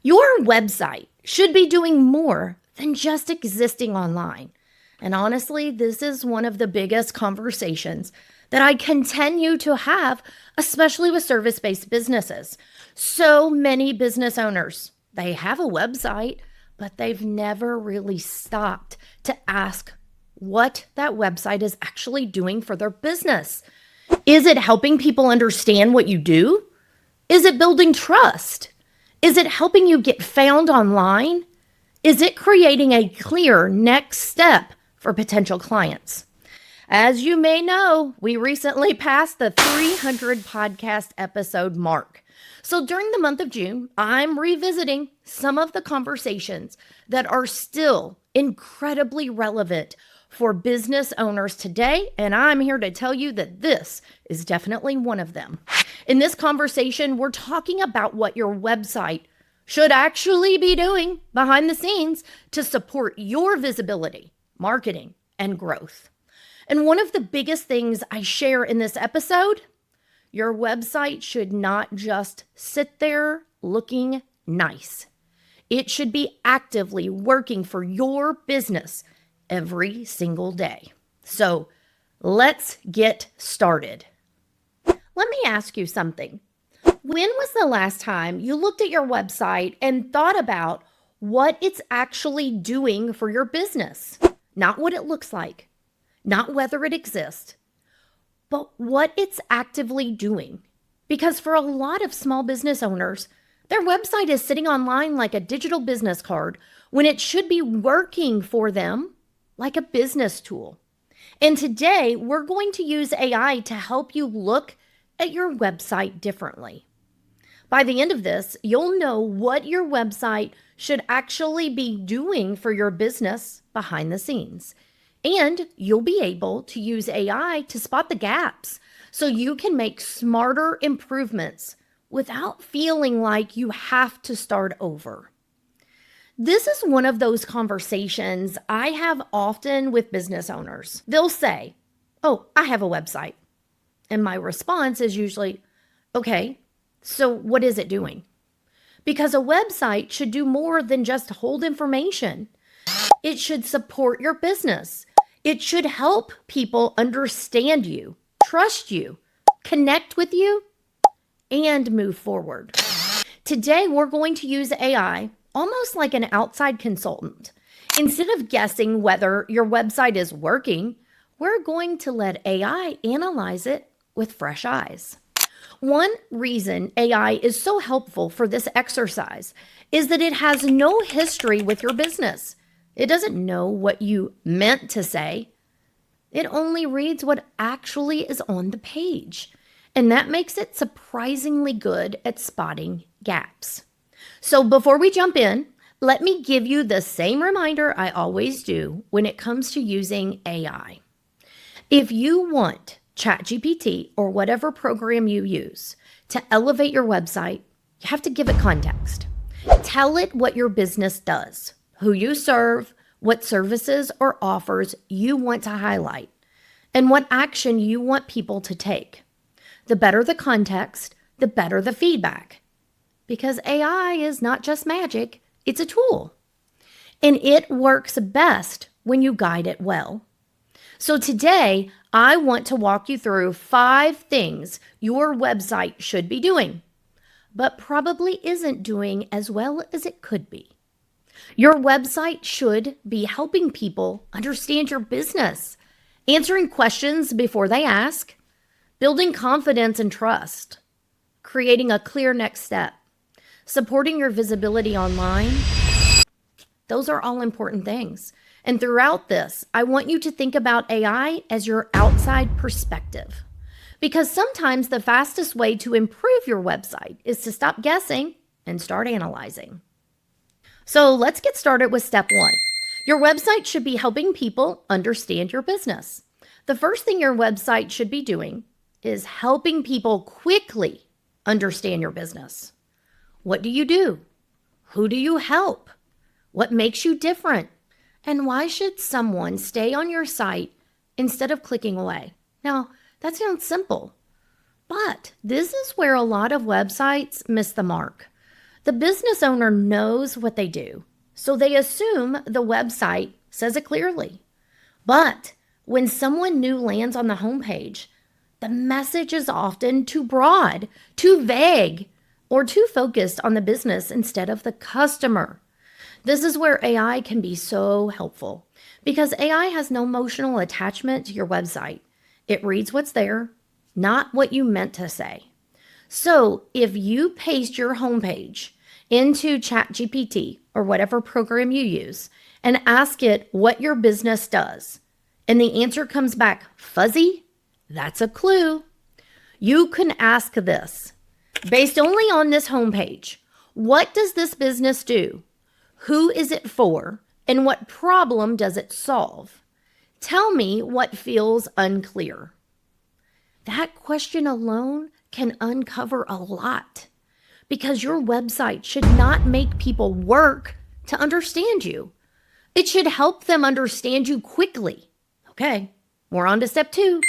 Your website should be doing more than just existing online. And honestly, this is one of the biggest conversations that I continue to have, especially with service-based businesses. So many business owners, they have a website, but they've never really stopped to ask what that website is actually doing for their business. Is it helping people understand what you do? Is it building trust? Is it helping you get found online? Is it creating a clear next step for potential clients? As you may know, we recently passed the 300 podcast episode mark. So during the month of June, I'm revisiting some of the conversations that are still incredibly relevant for business owners today, and I'm here to tell you that this is definitely one of them. In this conversation, we're talking about what your website should actually be doing behind the scenes to support your visibility, marketing, and growth. And one of the biggest things I share in this episode, your website should not just sit there looking nice. It should be actively working for your business every single day. So let's get started. Let me ask you something. When was the last time you looked at your website and thought about what it's actually doing for your business? Not what it looks like, not whether it exists, but what it's actively doing. Because for a lot of small business owners, their website is sitting online like a digital business card when it should be working for them like a business tool. And today, we're going to use AI to help you look at your website differently. By the end of this, you'll know what your website should actually be doing for your business behind the scenes. And you'll be able to use AI to spot the gaps so you can make smarter improvements without feeling like you have to start over. This is one of those conversations I have often with business owners. They'll say, "Oh, I have a website." And my response is usually, "Okay, so what is it doing?" Because a website should do more than just hold information. It should support your business. It should help people understand you, trust you, connect with you, and move forward. Today, we're going to use AI almost like an outside consultant. Instead of guessing whether your website is working, we're going to let AI analyze it with fresh eyes. One reason AI is so helpful for this exercise is that it has no history with your business. It doesn't know what you meant to say. It only reads what actually is on the page. And that makes it surprisingly good at spotting gaps. So before we jump in, let me give you the same reminder I always do when it comes to using AI. If you want ChatGPT or whatever program you use to elevate your website, you have to give it context. Tell it what your business does, who you serve, what services or offers you want to highlight, and what action you want people to take. The better the context, the better the feedback. Because AI is not just magic, it's a tool. And it works best when you guide it well. So today, I want to walk you through 5 things your website should be doing, but probably isn't doing as well as it could be. Your website should be helping people understand your business, answering questions before they ask, building confidence and trust, creating a clear next step, supporting your visibility online. Those are all important things. And throughout this, I want you to think about AI as your outside perspective. Because sometimes the fastest way to improve your website is to stop guessing and start analyzing. So let's get started with step 1. Your website should be helping people understand your business. The first thing your website should be doing is helping people quickly understand your business. What do you do? Who do you help? What makes you different? And why should someone stay on your site instead of clicking away? Now, that sounds simple, but this is where a lot of websites miss the mark. The business owner knows what they do, so they assume the website says it clearly. But when someone new lands on the homepage, the message is often too broad, too vague, or too focused on the business instead of the customer. This is where AI can be so helpful because AI has no emotional attachment to your website. It reads what's there, not what you meant to say. So if you paste your homepage into ChatGPT or whatever program you use and ask it what your business does, and the answer comes back fuzzy, that's a clue. You can ask this, based only on this homepage, what does this business do? Who is it for? And what problem does it solve? Tell me what feels unclear. That question alone can uncover a lot because your website should not make people work to understand you. It should help them understand you quickly. Okay, we're on to step 2.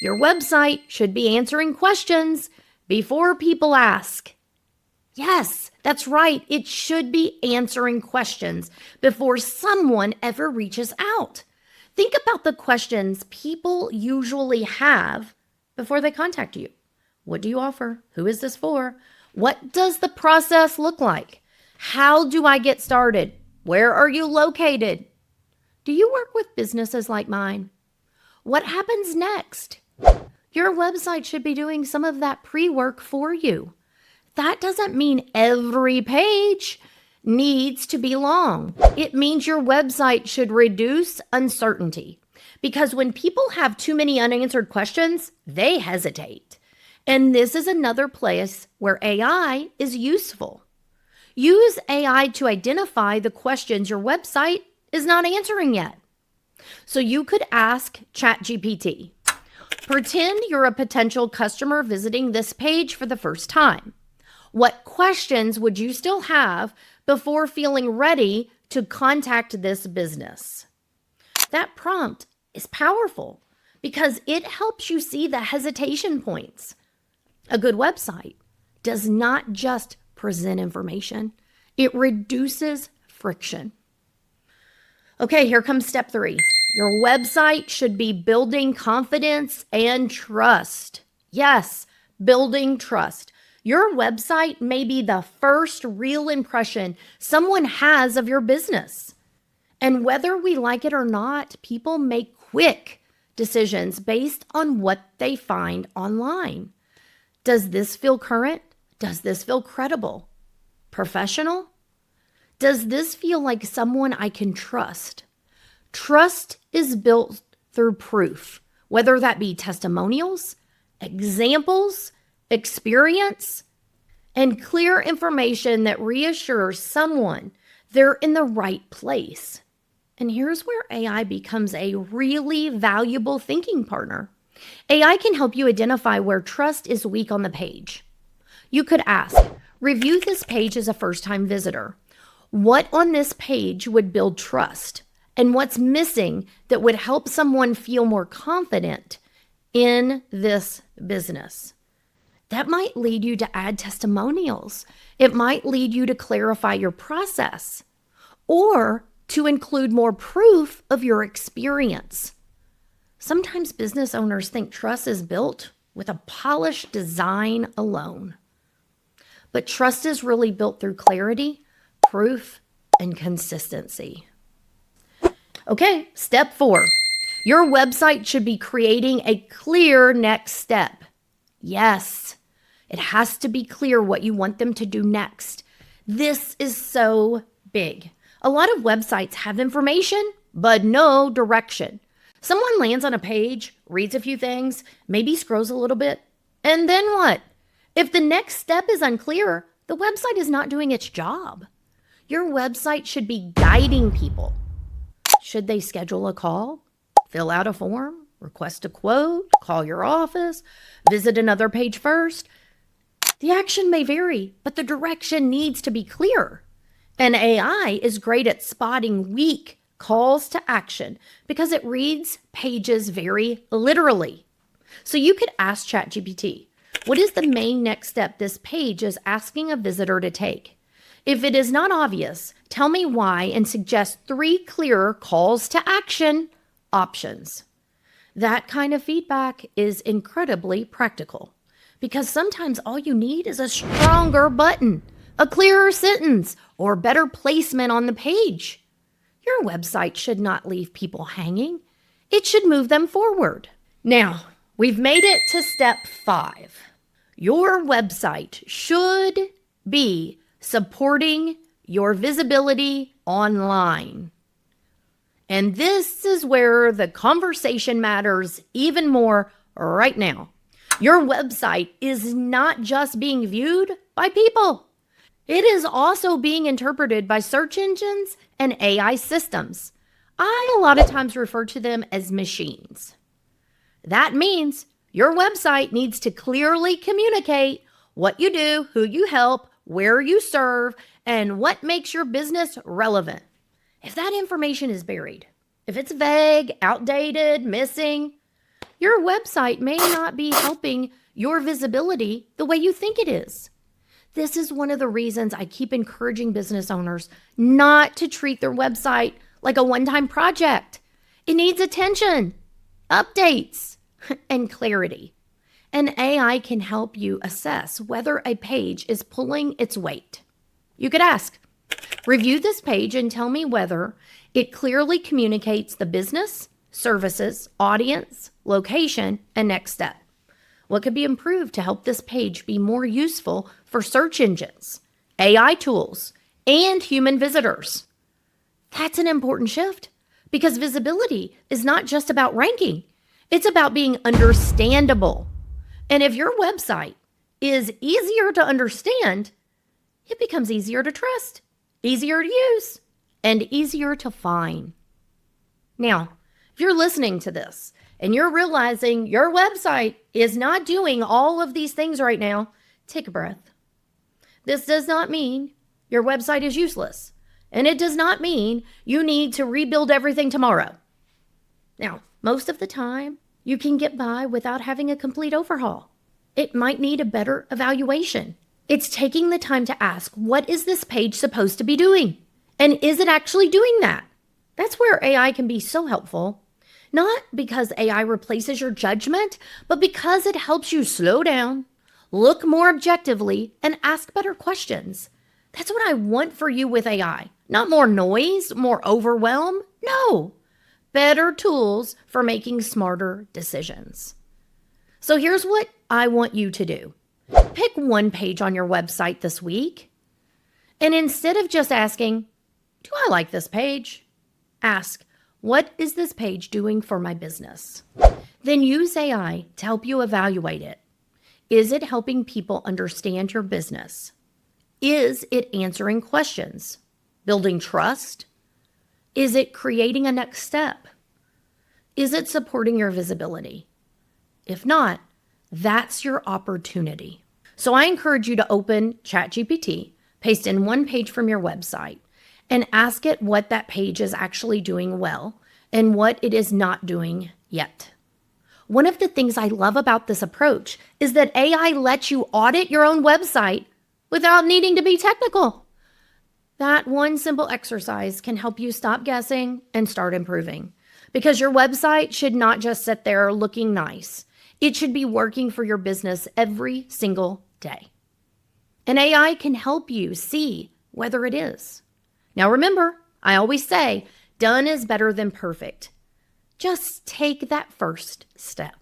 Your website should be answering questions before people ask. Yes, that's right. It should be answering questions before someone ever reaches out. Think about the questions people usually have before they contact you. What do you offer? Who is this for? What does the process look like? How do I get started? Where are you located? Do you work with businesses like mine? What happens next? Your website should be doing some of that pre-work for you. That doesn't mean every page needs to be long. It means your website should reduce uncertainty because when people have too many unanswered questions, they hesitate. And this is another place where AI is useful. Use AI to identify the questions your website is not answering yet. So you could ask ChatGPT, pretend you're a potential customer visiting this page for the first time. What questions would you still have before feeling ready to contact this business? That prompt is powerful because it helps you see the hesitation points. A good website does not just present information, it reduces friction. Okay, here comes step 3. Your website should be building confidence and trust. Yes, building trust. Your website may be the first real impression someone has of your business. And whether we like it or not, people make quick decisions based on what they find online. Does this feel current? Does this feel credible? Professional? Does this feel like someone I can trust? Trust is built through proof, whether that be testimonials, examples, experience, and clear information that reassures someone they're in the right place. And here's where AI becomes a really valuable thinking partner. AI can help you identify where trust is weak on the page. You could ask, review this page as a first-time visitor. What on this page would build trust? And what's missing that would help someone feel more confident in this business? That might lead you to add testimonials. It might lead you to clarify your process or to include more proof of your experience. Sometimes business owners think trust is built with a polished design alone. But trust is really built through clarity, proof, and consistency. Okay, step 4. Your website should be creating a clear next step. Yes, it has to be clear what you want them to do next. This is so big. A lot of websites have information, but no direction. Someone lands on a page, reads a few things, maybe scrolls a little bit, and then what? If the next step is unclear, the website is not doing its job. Your website should be guiding people. Should they schedule a call, fill out a form, request a quote, call your office, visit another page first? The action may vary, but the direction needs to be clear. And AI is great at spotting weak calls to action because it reads pages very literally. So you could ask ChatGPT, what is the main next step this page is asking a visitor to take? If it is not obvious, tell me why and suggest 3 clearer calls to action options. That kind of feedback is incredibly practical because sometimes all you need is a stronger button, a clearer sentence, or better placement on the page. Your website should not leave people hanging. It should move them forward. Now, we've made it to step 5. Your website should be supporting your visibility online. And this is where the conversation matters even more right now. Your website is not just being viewed by people. It is also being interpreted by search engines and AI systems. I a lot of times refer to them as machines. That means your website needs to clearly communicate what you do, who you help, where you serve, and what makes your business relevant. If that information is buried, if it's vague, outdated, missing, your website may not be helping your visibility the way you think it is. This is one of the reasons I keep encouraging business owners not to treat their website like a one-time project. It needs attention, updates, and clarity. And AI can help you assess whether a page is pulling its weight. You could ask, review this page and tell me whether it clearly communicates the business, services, audience, location, and next step. What could be improved to help this page be more useful for search engines, AI tools, and human visitors? That's an important shift because visibility is not just about ranking. It's about being understandable. And if your website is easier to understand, it becomes easier to trust, easier to use, and easier to find. Now, if you're listening to this and you're realizing your website is not doing all of these things right now, take a breath. This does not mean your website is useless, and it does not mean you need to rebuild everything tomorrow. Now, most of the time, you can get by without having a complete overhaul. It might need a better evaluation. It's taking the time to ask, what is this page supposed to be doing? And is it actually doing that? That's where AI can be so helpful. Not because AI replaces your judgment, but because it helps you slow down, look more objectively, and ask better questions. That's what I want for you with AI. Not more noise, more overwhelm. No, better tools for making smarter decisions. So here's what I want you to do. Pick one page on your website this week. And instead of just asking, do I like this page? Ask, what is this page doing for my business? Then use AI to help you evaluate it. Is it helping people understand your business? Is it answering questions? Building trust? Is it creating a next step? Is it supporting your visibility? If not, that's your opportunity. So I encourage you to open ChatGPT, paste in one page from your website, and ask it what that page is actually doing well and what it is not doing yet. One of the things I love about this approach is that AI lets you audit your own website without needing to be technical. That one simple exercise can help you stop guessing and start improving, because your website should not just sit there looking nice. It should be working for your business every single day. And AI can help you see whether it is. Now remember, I always say, done is better than perfect. Just take that first step.